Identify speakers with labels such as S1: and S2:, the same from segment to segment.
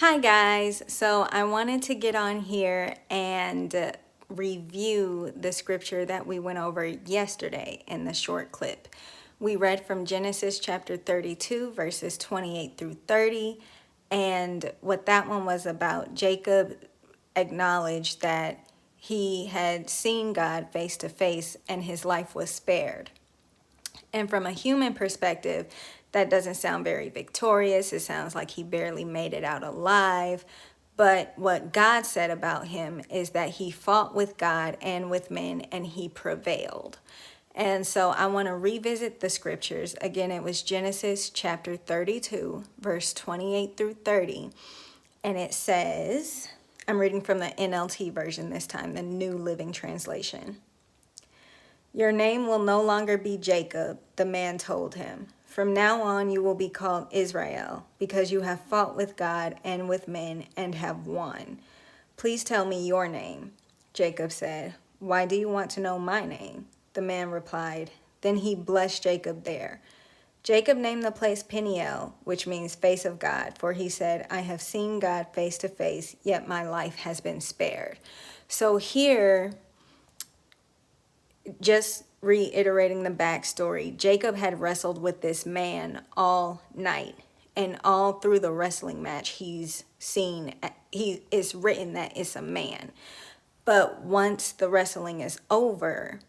S1: Hi guys, so I wanted to get on here and review the scripture that we went over yesterday in the short clip. We read from Genesis chapter 32 verses 28 through 30, and what that one was about, Jacob acknowledged that he had seen God face to face and his life was spared. And from a human perspective, that doesn't sound very victorious. It sounds like he barely made it out alive. But what God said about him is that he fought with God and with men and he prevailed. And so I want to revisit the scriptures. Again, it was Genesis chapter 32, verse 28 through 30. And it says, I'm reading from the NLT version this time, the New Living Translation. "Your name will no longer be Jacob," the man told him. "From now on you will be called Israel, because you have fought with God and with men and have won. Please tell me your name." Jacob said, "Why do you want to know my name?" The man replied. Then he blessed Jacob there. Jacob named the place Peniel, which means face of God, for he said, "I have seen God face to face, yet my life has been spared." So here, just reiterating the backstory, Jacob had wrestled with this man all night, and all through the wrestling match it's written that it's a man. But once the wrestling is over,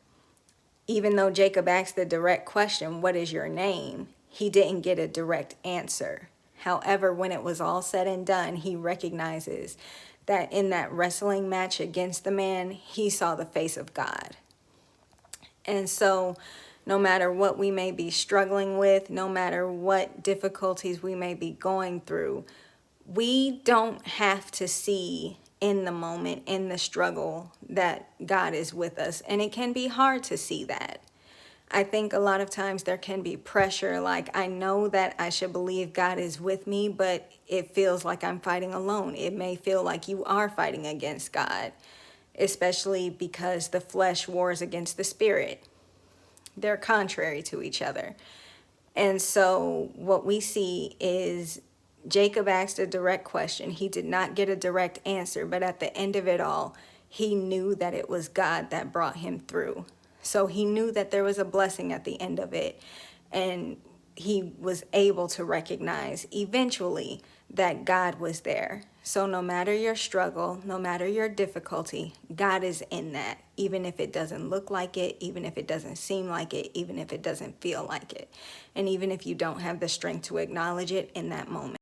S1: even though Jacob asked the direct question, "What is your name?" he didn't get a direct answer. However, when it was all said and done, he recognizes that in that wrestling match against the man, he saw the face of God. And so no matter what we may be struggling with, no matter what difficulties we may be going through, we don't have to see in the moment, in the struggle, that God is with us. And it can be hard to see that. I think a lot of times there can be pressure, like I know that I should believe God is with me, but it feels like I'm fighting alone. It may feel like you are fighting against God, especially because the flesh wars against the spirit. They're contrary to each other. And so what we see is Jacob asked a direct question. He did not get a direct answer, but at the end of it all, he knew that it was God that brought him through. So he knew that there was a blessing at the end of it. And he was able to recognize eventually that God was there. So no matter your struggle, no matter your difficulty, God is in that, even if it doesn't look like it, even if it doesn't seem like it, even if it doesn't feel like it, and even if you don't have the strength to acknowledge it in that moment.